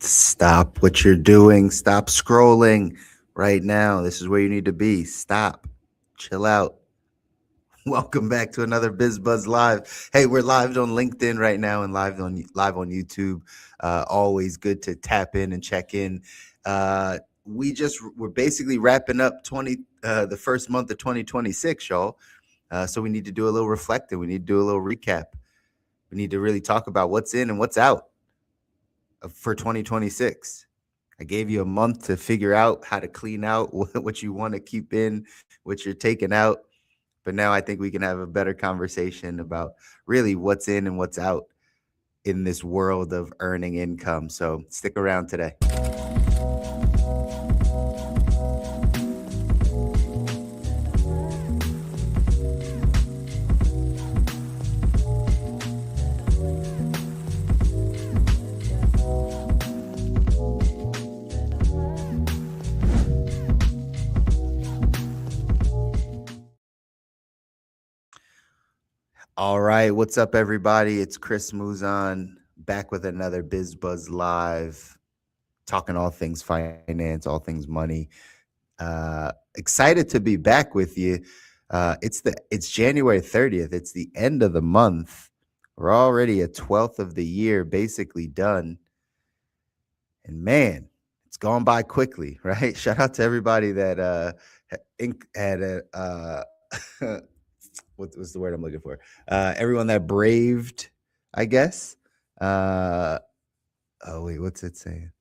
Stop what you're doing. Stop scrolling right now. This is where you need to be. Stop. Chill out. Welcome back to another Biz Buzz Live. Hey, we're live on LinkedIn right now and live on YouTube. Always good to tap in and check in. We're basically wrapping up 20 the first month of 2026, y'all. So we need to do a little reflecting. We need to do a little recap. We need to really talk about what's in and what's out for 2026. I gave you a month to figure out how to clean out what you want to keep in, what you're taking out. But now I think we can have a better conversation about really what's in and what's out in this world of earning income. So stick around today. All right, what's up, everybody? It's Chris Muzan back with another Biz Buzz Live, talking all things finance, all things money. Excited to be back with you. It's January 30th. It's the end of the month. We're already a 12th of the year, basically done. And man, it's gone by quickly, right? Shout out to everybody that had a what's the word I'm looking for? Everyone that braved, I guess. Oh wait, what's it saying?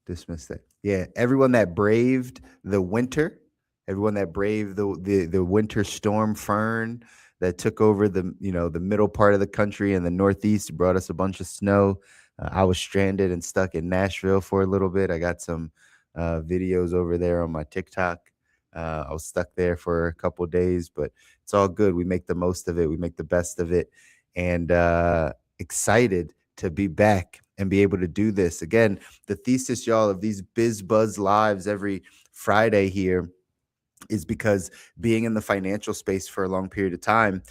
Dismiss that. Yeah, everyone that braved the winter, everyone that braved the winter storm Fern that took over the middle part of the country and the Northeast, brought us a bunch of snow. I was stranded and stuck in Nashville for a little bit. I got some videos over there on my TikTok. I was stuck there for a couple of days, but it's all good. We make the most of it. We make the best of it, and excited to be back and be able to do this again. The thesis, y'all, of these Biz Buzz lives every Friday here is because being in the financial space for a long period of time,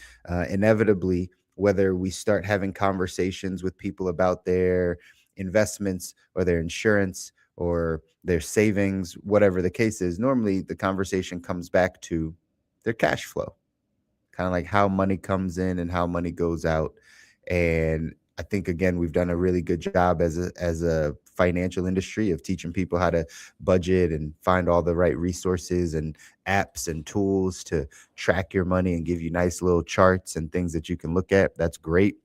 inevitably, whether we start having conversations with people about their investments or their insurance or their savings, whatever the case is, normally the conversation comes back to their cash flow, kind of like how money comes in and how money goes out. And I think again we've done a really good job as a financial industry of teaching people how to budget and find all the right resources and apps and tools to track your money and give you nice little charts and things that you can look at. That's great.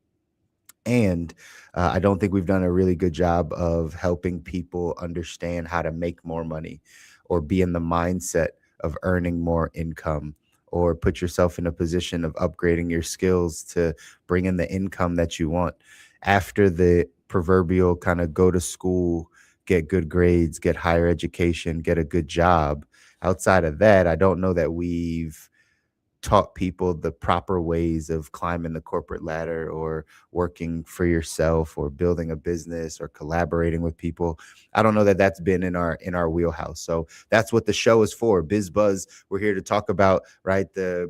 And I don't think we've done a really good job of helping people understand how to make more money or be in the mindset of earning more income or put yourself in a position of upgrading your skills to bring in the income that you want after the proverbial kind of go to school, get good grades, get higher education, get a good job. Outside of that, I don't know that we've taught people the proper ways of climbing the corporate ladder or working for yourself or building a business or collaborating with people. I don't know that that's been in our wheelhouse. So that's what the show is for. Biz Buzz. We're here to talk about, right, the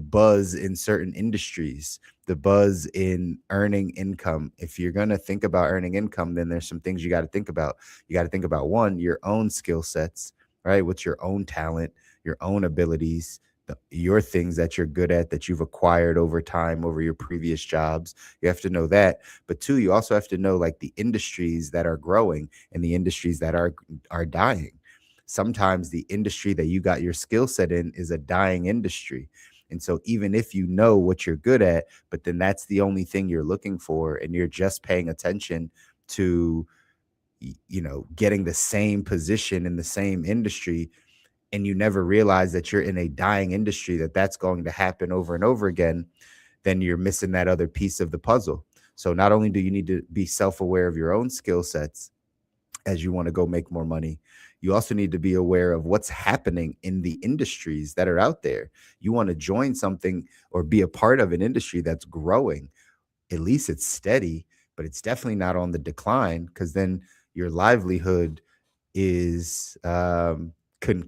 buzz in certain industries, the buzz in earning income. If you're going to think about earning income, then there's some things you got to think about. You got to think about, one, your own skill sets, right? What's your own talent, your own abilities, your things that you're good at that you've acquired over time over your previous jobs. You have to know that. But two, you also have to know like the industries that are growing and the industries that are dying. Sometimes the industry that you got your skill set in is a dying industry. And so even if you know what you're good at, but then that's the only thing you're looking for and you're just paying attention to getting the same position in the same industry, and you never realize that you're in a dying industry, that's going to happen over and over again, then you're missing that other piece of the puzzle. So not only do you need to be self-aware of your own skill sets as you want to go make more money, you also need to be aware of what's happening in the industries that are out there. You want to join something or be a part of an industry that's growing. At least it's steady, but it's definitely not on the decline, because then your livelihood is can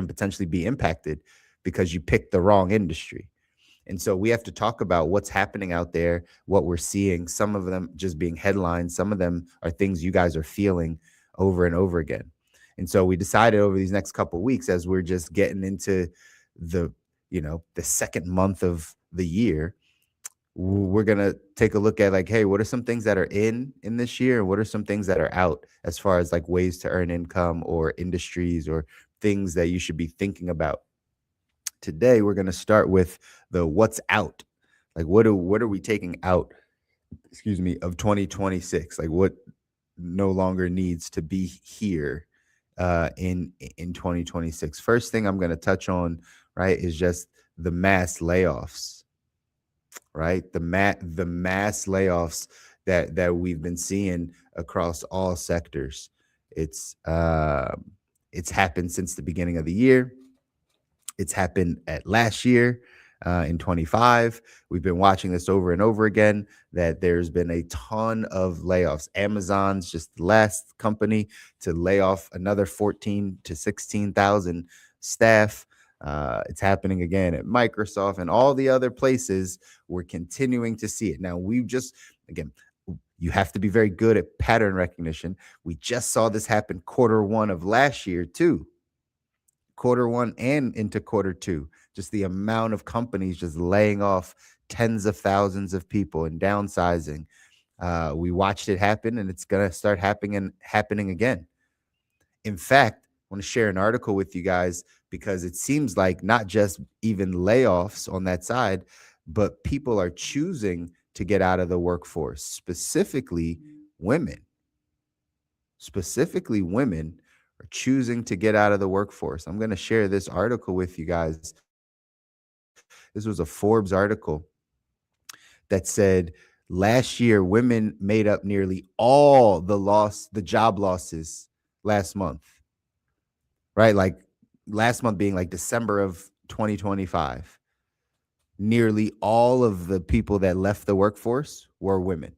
potentially be impacted because you picked the wrong industry. And so we have to talk about what's happening out there, what we're seeing, some of them just being headlines, some of them are things you guys are feeling over and over again. And so we decided over these next couple of weeks, as we're just getting into the, the second month of the year, we're going to take a look at like, hey, what are some things that are in this year, and what are some things that are out, as far as like ways to earn income or industries or things that you should be thinking about. Today we're going to start with the what's out. Like what are we taking out, excuse me, of 2026? Like what no longer needs to be here in 2026. First thing I'm going to touch on, right, is just the mass layoffs, right? The mass layoffs that we've been seeing across all sectors. It's happened since the beginning of the year. It's happened at last year in 25. We've been watching this over and over again, that there's been a ton of layoffs. Amazon's just the last company to lay off another 14 to 16,000 staff. It's happening again at Microsoft and all the other places. We're continuing to see it. Now, again, you have to be very good at pattern recognition. We just saw this happen Q1 of last year too. Q1 and into Q2, just the amount of companies just laying off tens of thousands of people and downsizing. We watched it happen, and it's going to start happening again. In fact, I want to share an article with you guys, because it seems like not just even layoffs on that side, but people are choosing to get out of the workforce, specifically women are choosing to get out of the workforce. I'm going to share this article with you guys. This was a Forbes article that said last year women made up nearly all the job losses last month. Right? Like last month being like December of 2025. Nearly all of the people that left the workforce were women.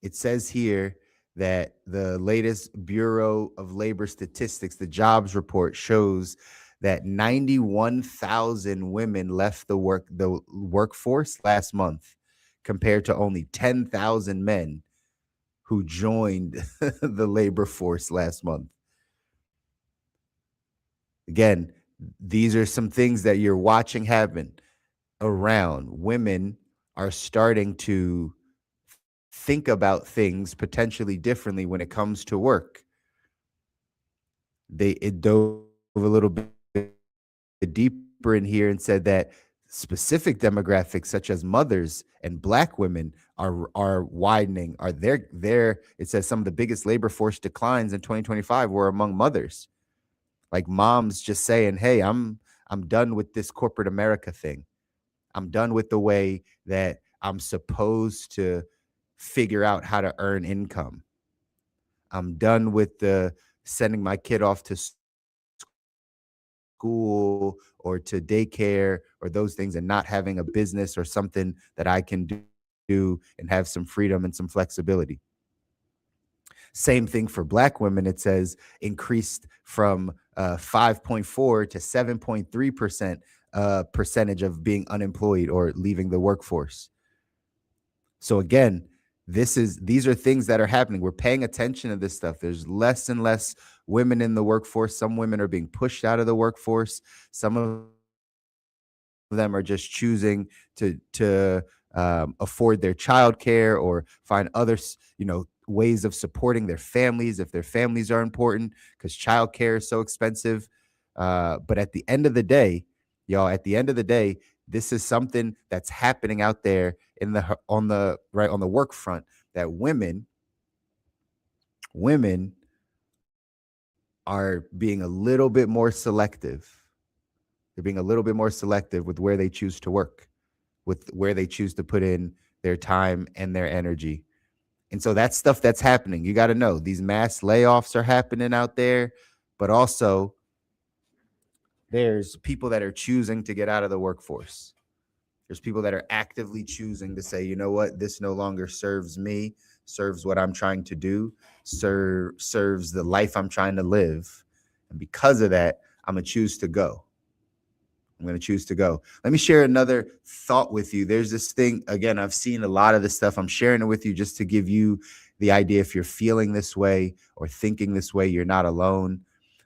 It says here that the latest Bureau of Labor Statistics, the jobs report, shows that 91,000 women left the workforce last month, compared to only 10,000 men who joined the labor force last month. Again, these are some things that you're watching happen around. Women are starting to think about things potentially differently when it comes to work. It dove a little bit deeper in here and said that specific demographics such as mothers and Black women are widening. It says some of the biggest labor force declines in 2025 were among mothers. Like moms just saying, "Hey, I'm done with this corporate America thing. I'm done with the way that I'm supposed to figure out how to earn income. I'm done with the sending my kid off to school or to daycare or those things, and not having a business or something that I can do and have some freedom and some flexibility." Same thing for Black women. It says increased from 5.4 to 7.3% percentage of being unemployed or leaving the workforce. So again, these are things that are happening. We're paying attention to this stuff. There's less and less women in the workforce. Some women are being pushed out of the workforce. Some of them are just choosing to afford their childcare or find other ways of supporting their families if their families are important, because childcare is so expensive. But at the end of the day, this is something that's happening out there on the work front, that women are being a little bit more selective. They're being a little bit more selective with where they choose to work, with where they choose to put in their time and their energy. And so that's stuff that's happening. You got to know these mass layoffs are happening out there, but also there's people that are choosing to get out of the workforce. There's people that are actively choosing to say, you know what, this no longer serves me, serves what I'm trying to do, serves the life I'm trying to live. And because of that, I'm going to choose to go. I'm going to choose to go. Let me share another thought with you. There's this thing, again, I've seen a lot of this stuff. I'm sharing it with you just to give you the idea, if you're feeling this way or thinking this way, you're not alone.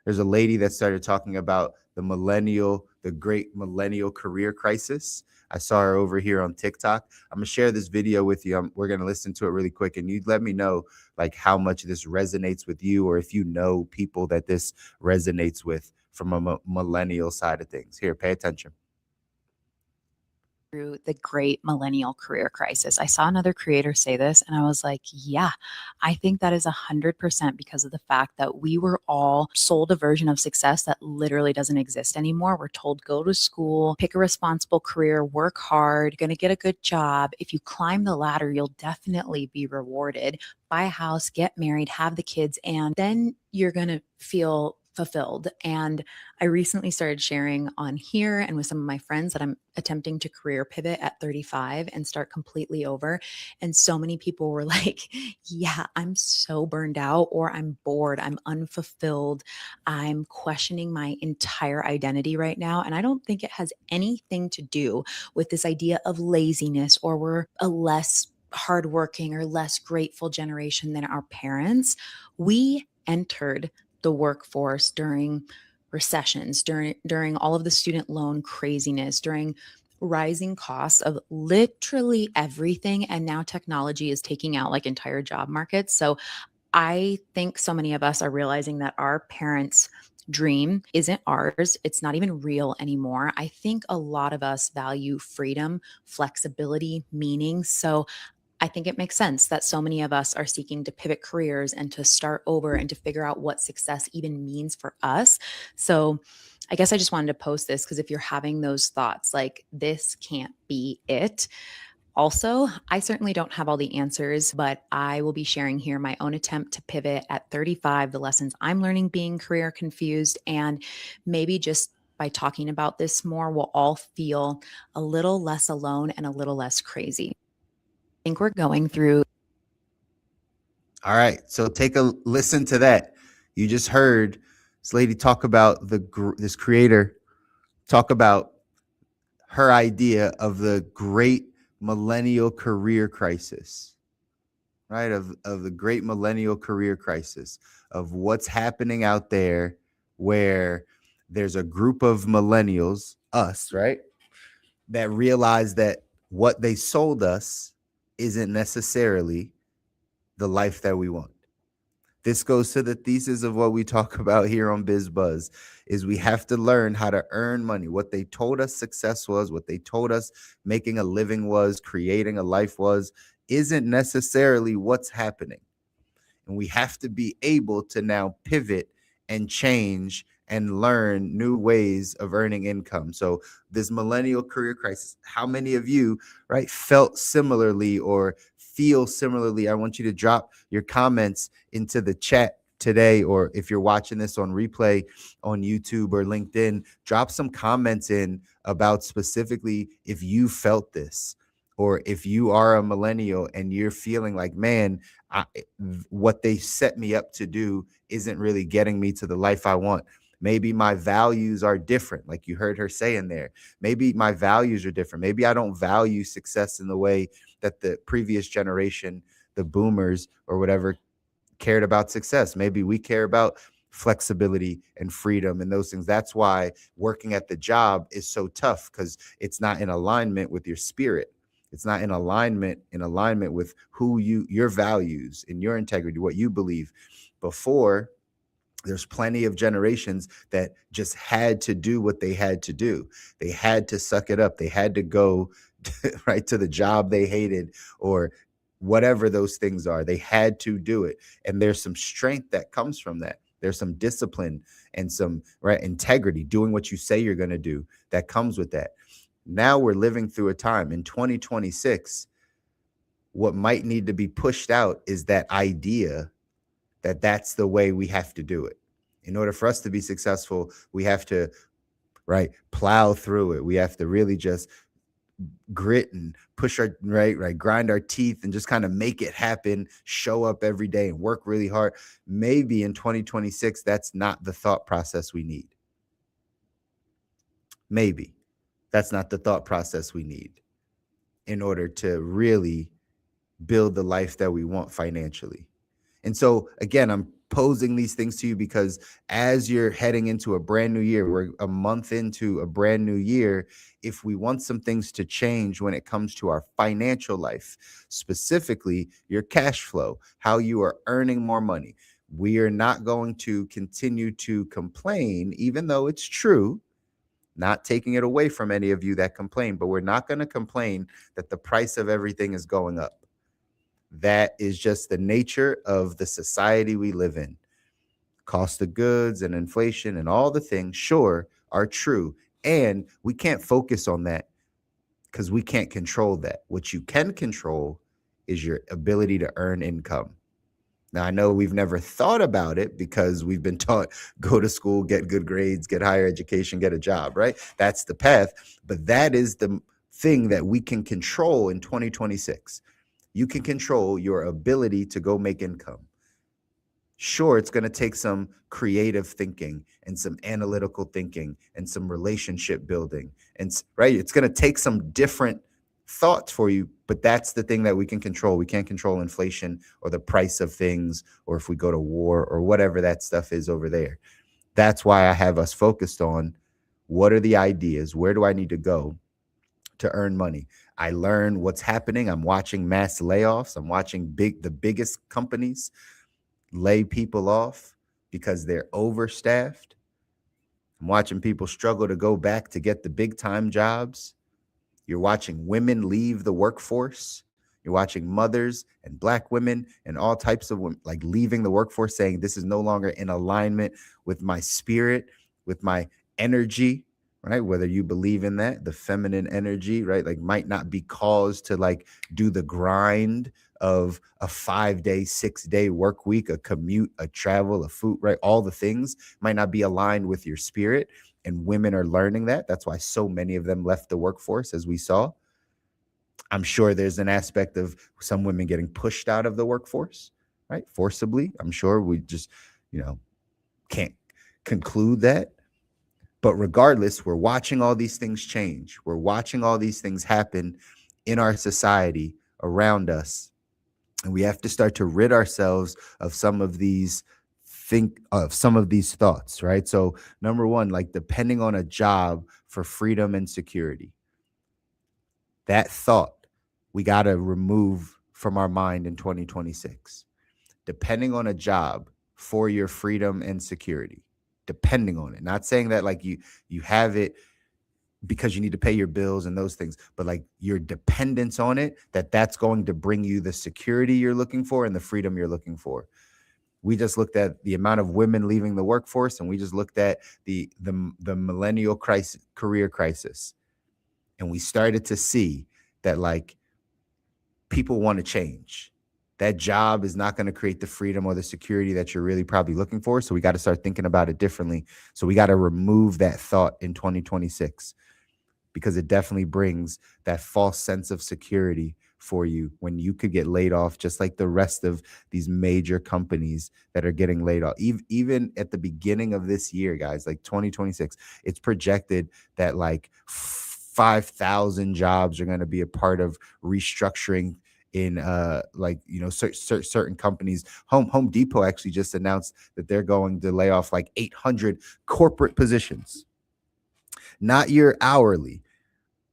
There's a lady that started talking about the great millennial career crisis. I saw her over here on TikTok. I'm gonna share this video with you. We're gonna listen to it really quick, and you let me know like how much this resonates with you, or if you know people that this resonates with from a millennial side of things. Here, pay attention. Through the great millennial career crisis. I saw another creator say this and I was like, yeah, I think that is 100% because of the fact that we were all sold a version of success that literally doesn't exist anymore. We're told go to school, pick a responsible career, work hard, going to get a good job. If you climb the ladder, you'll definitely be rewarded. Buy a house, get married, have the kids, and then you're going to feel fulfilled. And I recently started sharing on here and with some of my friends that I'm attempting to career pivot at 35 and start completely over. And so many people were like, yeah, I'm so burned out, or I'm bored, I'm unfulfilled, I'm questioning my entire identity right now. And I don't think it has anything to do with this idea of laziness, or we're a less hardworking or less grateful generation than our parents. We entered the workforce during recessions, during all of the student loan craziness, during rising costs of literally everything, and now technology is taking out like entire job markets. So I think so many of us are realizing that our parents' dream isn't ours. It's not even real anymore. I think a lot of us value freedom, flexibility, meaning. So I think it makes sense that so many of us are seeking to pivot careers and to start over and to figure out what success even means for us. So I guess I just wanted to post this because if you're having those thoughts, like this can't be it. Also, I certainly don't have all the answers, but I will be sharing here my own attempt to pivot at 35, the lessons I'm learning being career confused, and maybe just by talking about this more, we'll all feel a little less alone and a little less crazy. I think we're going through. All right, so take a listen to that. You just heard this lady talk about this creator talk about her idea of the great millennial career crisis, right? Of the great millennial career crisis, of what's happening out there, where there's a group of millennials, us, right, that realize that what they sold us isn't necessarily the life that we want. This goes to the thesis of what we talk about here on Biz Buzz, is we have to learn how to earn money. What they told us success was, what they told us making a living was, creating a life was, isn't necessarily what's happening. And we have to be able to now pivot and change and learn new ways of earning income. So this millennial career crisis, how many of you, right, felt similarly or feel similarly? I want you to drop your comments into the chat today, or if you're watching this on replay on YouTube or LinkedIn, drop some comments in about specifically if you felt this, or if you are a millennial and you're feeling like, man, I, what they set me up to do isn't really getting me to the life I want. Maybe my values are different, like you heard her say in there. Maybe my values are different. Maybe I don't value success in the way that the previous generation, the boomers or whatever, cared about success. Maybe we care about flexibility and freedom and those things. That's why working at the job is so tough, because it's not in alignment with your spirit. It's not in alignment with who your values and your integrity, what you believe. Before, there's plenty of generations that just had to do what they had to do. They had to suck it up. They had to go right to the job they hated, or whatever those things are. They had to do it. And there's some strength that comes from that. There's some discipline and some right integrity, doing what you say you're going to do, that comes with that. Now we're living through a time in 2026. What might need to be pushed out is that idea that that's the way we have to do it. In order for us to be successful, we have to, right, plow through it. We have to really just grit and push our right, grind our teeth and just kind of make it happen, show up every day and work really hard. Maybe in 2026, that's not the thought process we need. Maybe. That's not the thought process we need in order to really build the life that we want financially. And so, again, I'm posing these things to you because as you're heading into a brand new year, we're a month into a brand new year. If we want some things to change when it comes to our financial life, specifically your cash flow, how you are earning more money, we are not going to continue to complain, even though it's true. Not taking it away from any of you that complain, but we're not going to complain that the price of everything is going up. That is just the nature of the society we live in. Cost of goods and inflation and all the things, sure, are true. And we can't focus on that because we can't control that. What you can control is your ability to earn income. Now, I know we've never thought about it because we've been taught go to school, get good grades, get higher education, get a job, right? That's the path. But that is the thing that we can control in 2026. You can control your ability to go make income. Sure, it's going to take some creative thinking and some analytical thinking and some relationship building. And right, it's going to take some different thoughts for you, but that's the thing that we can control. We can't control inflation or the price of things or if we go to war or whatever that stuff is over there. That's why I have us focused on what are the ideas? Where do I need to go to earn money? I learn what's happening. I'm watching mass layoffs. I'm watching the biggest companies lay people off because they're overstaffed. I'm watching people struggle to go back to get the big time jobs. You're watching women leave the workforce. You're watching mothers and black women and all types of women like leaving the workforce saying this is no longer in alignment with my spirit, with my energy, right? Whether you believe in that, the feminine energy, right? Like might not be caused to like do the grind of a 5-day, 6-day work week, a commute, a travel, a food, right? All the things might not be aligned with your spirit. And women are learning that. That's why so many of them left the workforce, as we saw. I'm sure there's an aspect of some women getting pushed out of the workforce, right? Forcibly. I'm sure we just, you know, can't conclude that. But regardless, we're watching all these things change. We're watching all these things happen in our society around us. And we have to start to rid ourselves of some of these thoughts, right? So number one, like depending on a job for freedom and security. That thought we got to remove from our mind in 2026. Depending on a job for your freedom and security. Depending on it. Not saying that like you have it because you need to pay your bills and those things, but like your dependence on it, that's going to bring you the security you're looking for and the freedom you're looking for. We just looked at the amount of women leaving the workforce, and we just looked at the millennial crisis, career crisis, and we started to see that like people want to change. That job is not going to create the freedom or the security that you're really probably looking for. So we got to start thinking about it differently. So we got to remove that thought in 2026 because it definitely brings that false sense of security for you when you could get laid off, just like the rest of these major companies that are getting laid off. Even at the beginning of this year, guys, like 2026, it's projected that like 5,000 jobs are going to be a part of restructuring in like certain companies. Home Depot actually just announced that they're going to lay off like 800 corporate positions, not your hourly.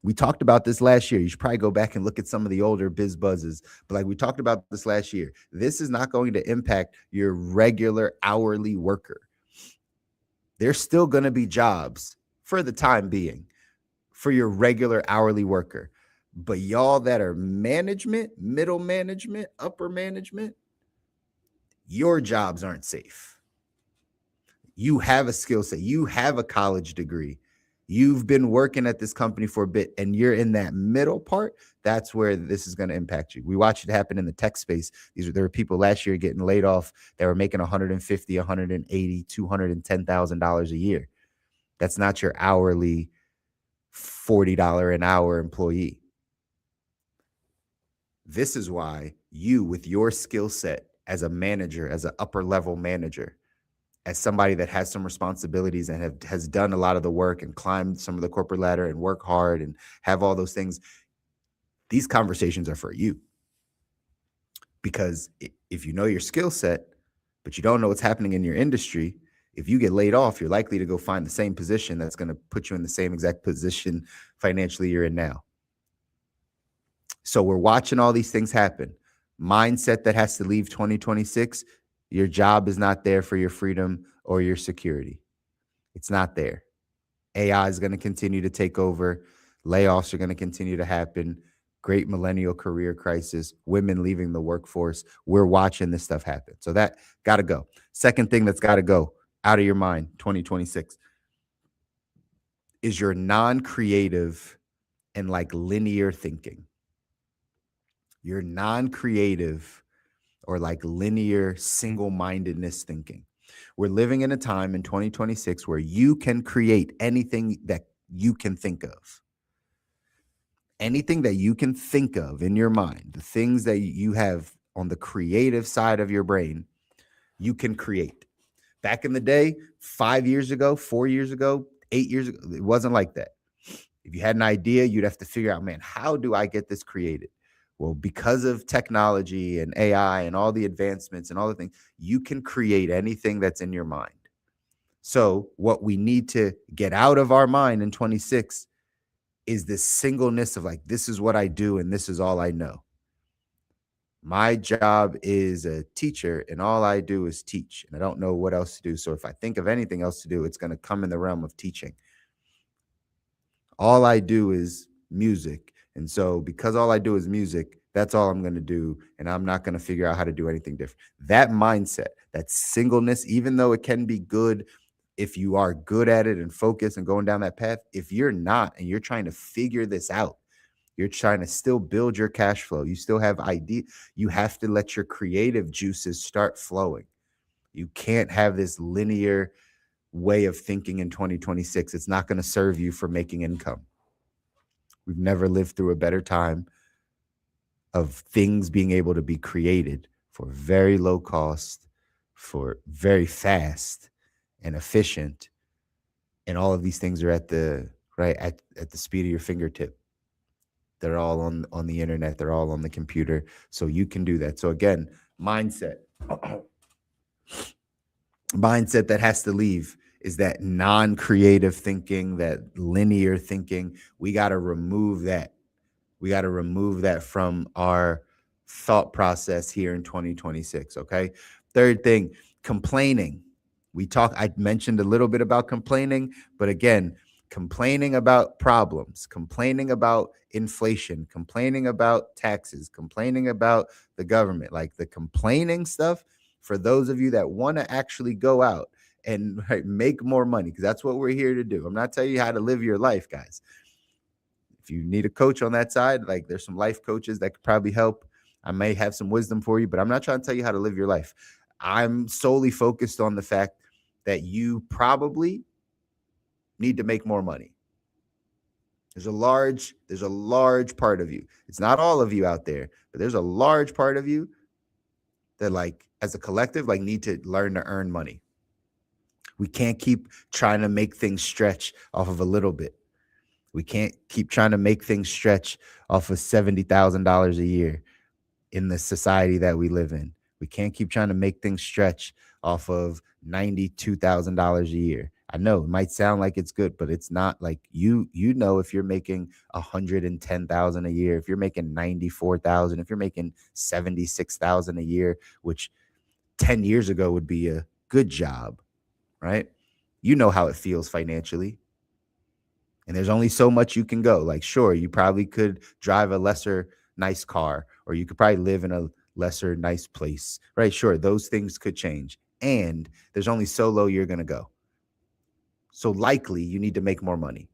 We talked about this last year. You should probably go back and look at some of the older biz buzzes. But like we talked about this last year, this is not going to impact your regular hourly worker. There's still going to be jobs for the time being for your regular hourly worker. But y'all that are management, middle management, upper management, your jobs aren't safe. You have a skill set. You have a college degree. You've been working at this company for a bit and you're in that middle part. That's where this is going to impact you. We watched it happen in the tech space. There were people last year getting laid off that were making 150, 180, $210,000 a year. That's not your hourly $40 an hour employee. This is why you, with your skill set as a manager, as an upper level manager, as somebody that has some responsibilities and has done a lot of the work and climbed some of the corporate ladder and work hard and have all those things, these conversations are for you. Because if you know your skill set, but you don't know what's happening in your industry, if you get laid off, you're likely to go find the same position that's going to put you in the same exact position financially you're in now. So we're watching all these things happen. Mindset that has to leave 2026. Your job is not there for your freedom or your security. It's not there. AI is going to continue to take over. Layoffs are going to continue to happen. Great millennial career crisis, women leaving the workforce. We're watching this stuff happen. So that got to go. Second thing that's got to go out of your mind, 2026, is your non-creative and like linear thinking. Your non-creative or like linear single-mindedness thinking. We're living in a time in 2026 where you can create anything that you can think of. Anything that you can think of in your mind, the things that you have on the creative side of your brain, you can create. Back in the day, 5 years ago, 4 years ago, 8 years ago, it wasn't like that. If you had an idea, you'd have to figure out, man, how do I get this created? Well, because of technology and AI and all the advancements and all the things, you can create anything that's in your mind. So what we need to get out of our mind in 26 is this singleness of like, this is what I do and this is all I know. My job is a teacher and all I do is teach and I don't know what else to do. So if I think of anything else to do, it's going to come in the realm of teaching. All I do is music. And so because all I do is music, that's all I'm going to do. And I'm not going to figure out how to do anything different. That mindset, that singleness, even though it can be good if you are good at it and focused and going down that path, if you're not and you're trying to figure this out, you're trying to still build your cash flow, you still have idea, you have to let your creative juices start flowing. You can't have this linear way of thinking in 2026. It's not going to serve you for making income. We've never lived through a better time of things being able to be created for very low cost, for very fast and efficient. And all of these things are at the right at the speed of your fingertip. They're all on the internet, they're all on the computer. So you can do that. So again, mindset. Mindset that has to leave is that non-creative thinking, that linear thinking. We got to remove that. We got to remove that from our thought process here in 2026. Okay. Third thing, complaining. I mentioned a little bit about complaining, but again, complaining about problems, complaining about inflation, complaining about taxes, complaining about the government, like the complaining stuff. For those of you that want to actually go out and make more money, because that's what we're here to do. I'm not telling you how to live your life, guys. If you need a coach on that side, like there's some life coaches that could probably help. I may have some wisdom for you, but I'm not trying to tell you how to live your life. I'm solely focused on the fact that you probably need to make more money. There's a large part of you. It's not all of you out there, but there's a large part of you that, like, as a collective, like, need to learn to earn money. We can't keep trying to make things stretch off of a little bit. We can't keep trying to make things stretch off of $70,000 a year in the society that we live in. We can't keep trying to make things stretch off of $92,000 a year. I know it might sound like it's good, but it's not. Like you know, if you're making 110,000 a year, if you're making 94,000, if you're making 76,000 a year, which 10 years ago would be a good job, right? You know how it feels financially. And there's only so much you can go. Like, sure, you probably could drive a lesser nice car, or you could probably live in a lesser nice place, right? Sure, those things could change. And there's only so low you're going to go. So likely you need to make more money.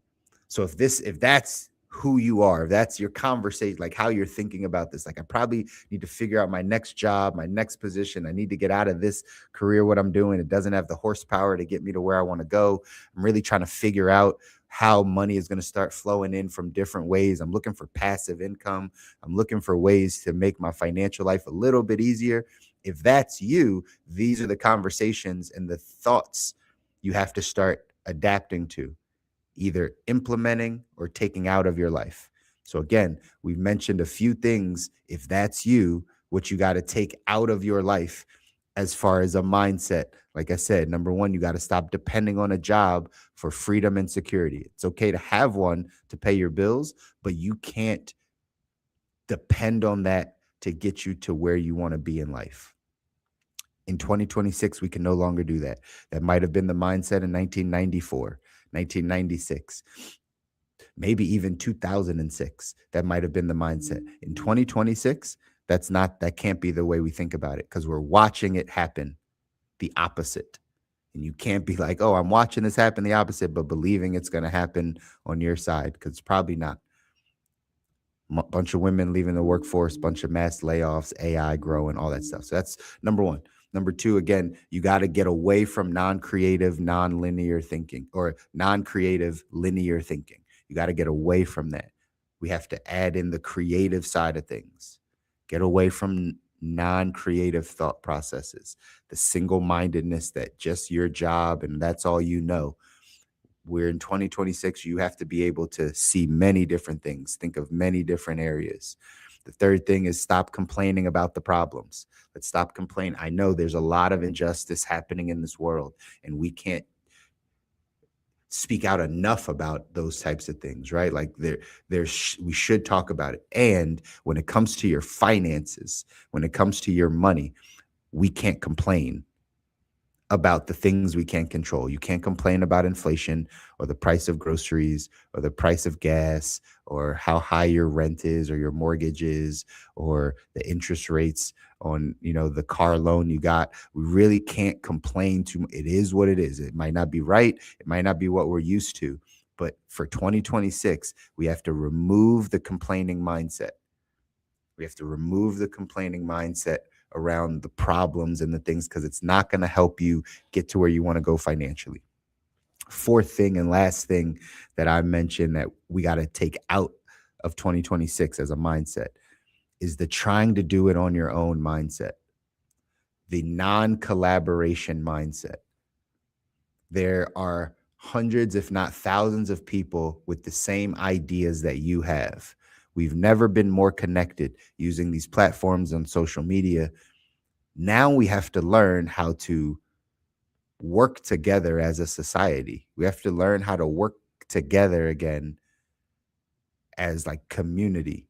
So if that's who you are, if that's your conversation, like how you're thinking about this, like I probably need to figure out my next job, my next position. I need to get out of this career, what I'm doing. It doesn't have the horsepower to get me to where I want to go. I'm really trying to figure out how money is going to start flowing in from different ways. I'm looking for passive income. I'm looking for ways to make my financial life a little bit easier. If that's you, these are the conversations and the thoughts you have to start adapting to, either implementing or taking out of your life. So again, we've mentioned a few things. If that's you, what you got to take out of your life as far as a mindset. Like I said, number one, you got to stop depending on a job for freedom and security. It's okay to have one to pay your bills, but you can't depend on that to get you to where you want to be in life. In 2026, we can no longer do that. That might have been the mindset in 1994, 1996, maybe even 2006. That might have been the mindset. In 2026, that can't be the way we think about it, because we're watching it happen the opposite. And you can't be like, oh, I'm watching this happen the opposite, but believing it's going to happen on your side, because it's probably not. Bunch of women leaving the workforce, bunch of mass layoffs, AI growing, all that stuff. So that's number one. Number two, again, you got to get away from non-creative, non-linear thinking, or non-creative linear thinking. You got to get away from that. We have to add in the creative side of things. Get away from non-creative thought processes, the single-mindedness that just your job and that's all you know. We're in 2026. You have to be able to see many different things, think of many different areas. The third thing is stop complaining about the problems. Let's stop complaining. I know there's a lot of injustice happening in this world, and we can't speak out enough about those types of things, right? Like we should talk about it. And when it comes to your finances, when it comes to your money, we can't complain about the things we can't control. You can't complain about inflation or the price of groceries or the price of gas or how high your rent is or your mortgage is or the interest rates on, the car loan you got. We really can't complain too much. It is what it is. It might not be right. It might not be what we're used to. But for 2026, we have to remove the complaining mindset. We have to remove the complaining mindset around the problems and the things, because it's not going to help you get to where you want to go financially. Fourth thing and last thing that I mentioned that we got to take out of 2026 as a mindset is the trying to do it on your own mindset, the non-collaboration mindset. There are hundreds, if not thousands, of people with the same ideas that you have. We've never been more connected using these platforms on social media. Now we have to learn how to work together as a society. We have to learn how to work together again as like community.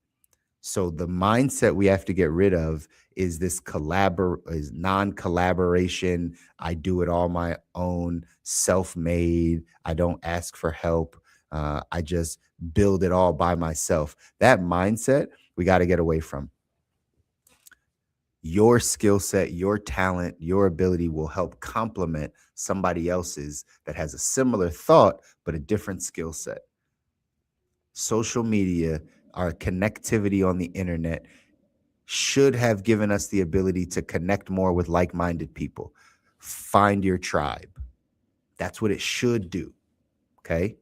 So the mindset we have to get rid of is this non-collaboration. I do it all my own, self-made. I don't ask for help. I just build it all by myself. That mindset we got to get away from. Your skill set, your talent, your ability will help complement somebody else's that has a similar thought but a different skill set. Social media, our connectivity on the internet should have given us the ability to connect more with like-minded people. Find your tribe. That's what it should do. Okay.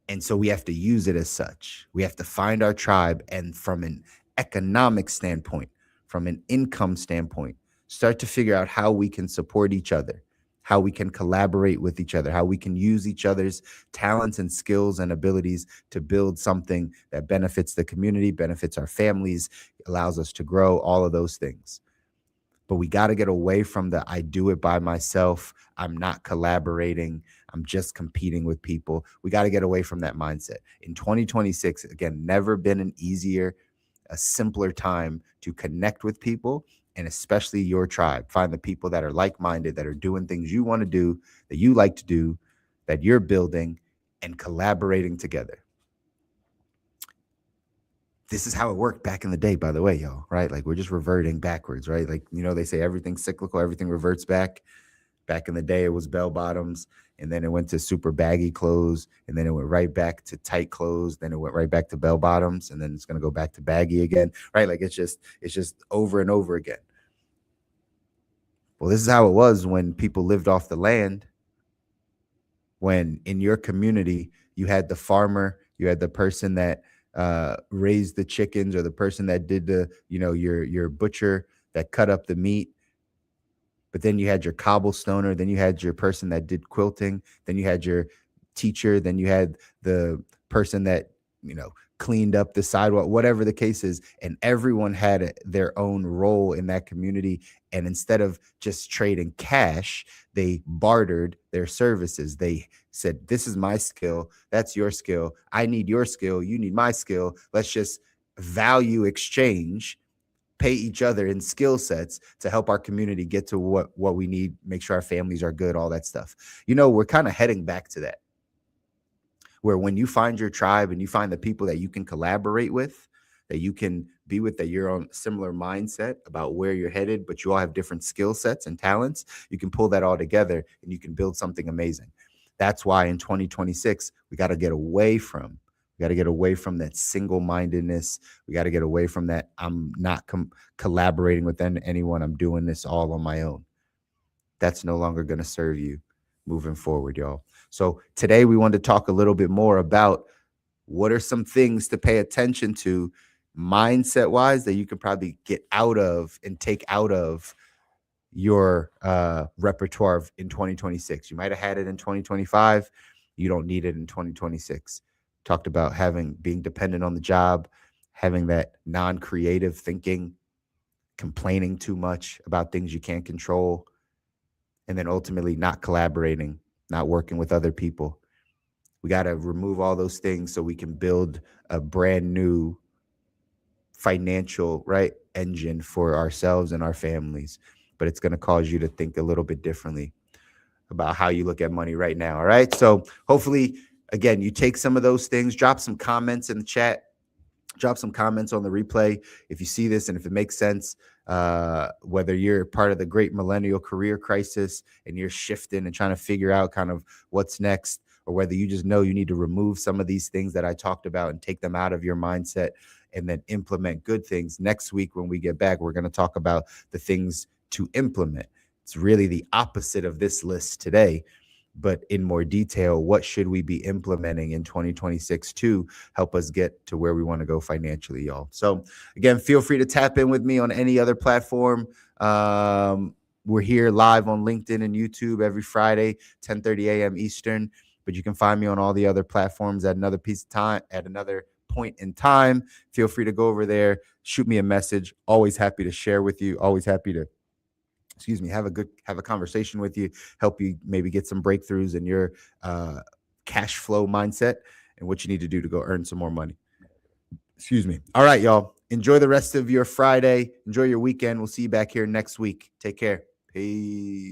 And so we have to use it as such. We have to find our tribe, and from an economic standpoint, from an income standpoint, start to figure out how we can support each other, how we can collaborate with each other, how we can use each other's talents and skills and abilities to build something that benefits the community, benefits our families, allows us to grow, all of those things. But we got to get away from the I do it by myself, I'm not collaborating, I'm just competing with people. We got to get away from that mindset. In 2026, again, never been an easier, a simpler time to connect with people, and especially your tribe. Find the people that are like-minded, that are doing things you want to do, that you like to do, that you're building and collaborating together. This is how it worked back in the day, by the way, y'all, right? Like we're just reverting backwards, right? Like, they say everything's cyclical, everything reverts back. Back in the day, it was bell bottoms, and then it went to super baggy clothes, and then it went right back to tight clothes, then it went right back to bell bottoms, and then it's going to go back to baggy again, right? Like it's just over and over again. Well, this is how it was when people lived off the land. When in your community, you had the farmer, you had the person that raised the chickens, or the person that did the, your butcher, that cut up the meat. But then you had your cobblestoner, then you had your person that did quilting, then you had your teacher, then you had the person that, cleaned up the sidewalk, whatever the case is. And everyone had their own role in that community. And instead of just trading cash, they bartered their services. They said, this is my skill, that's your skill. I need your skill, you need my skill. Let's just value exchange, pay each other in skill sets to help our community get to what we need, make sure our families are good, all that stuff. We're kind of heading back to that, where when you find your tribe and you find the people that you can collaborate with, that you can be with, that you're on similar mindset about where you're headed, but you all have different skill sets and talents, you can pull that all together and you can build something amazing. That's why in 2026, we got to get away from that single-mindedness. We got to get away from that I'm not collaborating with anyone. I'm doing this all on my own. That's no longer going to serve you moving forward, y'all. So today we wanted to talk a little bit more about what are some things to pay attention to mindset-wise that you can probably get out of and take out of your repertoire in 2026. You might have had it in 2025. You don't need it in 2026. Talked about being dependent on the job, having that non-creative thinking, complaining too much about things you can't control, and then ultimately not collaborating, not working with other people. We got to remove all those things so we can build a brand new financial engine for ourselves and our families. But it's going to cause you to think a little bit differently about how you look at money right now. All right. So hopefully, again, you take some of those things, drop some comments in the chat, drop some comments on the replay if you see this and if it makes sense, whether you're part of the great millennial career crisis and you're shifting and trying to figure out kind of what's next, or whether you just know you need to remove some of these things that I talked about and take them out of your mindset and then implement good things. Next week, when we get back, we're going to talk about the things to implement. It's really the opposite of this list today, but in more detail, what should we be implementing in 2026 to help us get to where we want to go financially, y'all? So again, feel free to tap in with me on any other platform. We're here live on LinkedIn and YouTube every Friday, 10:30 a.m. Eastern, but you can find me on all the other platforms at another point in time. Feel free to go over there, shoot me a message. Always happy to share with you. Always happy to have a conversation with you, help you maybe get some breakthroughs in your cash flow mindset and what you need to do to go earn some more money. All right, y'all. Enjoy the rest of your Friday. Enjoy your weekend. We'll see you back here next week. Take care. Peace.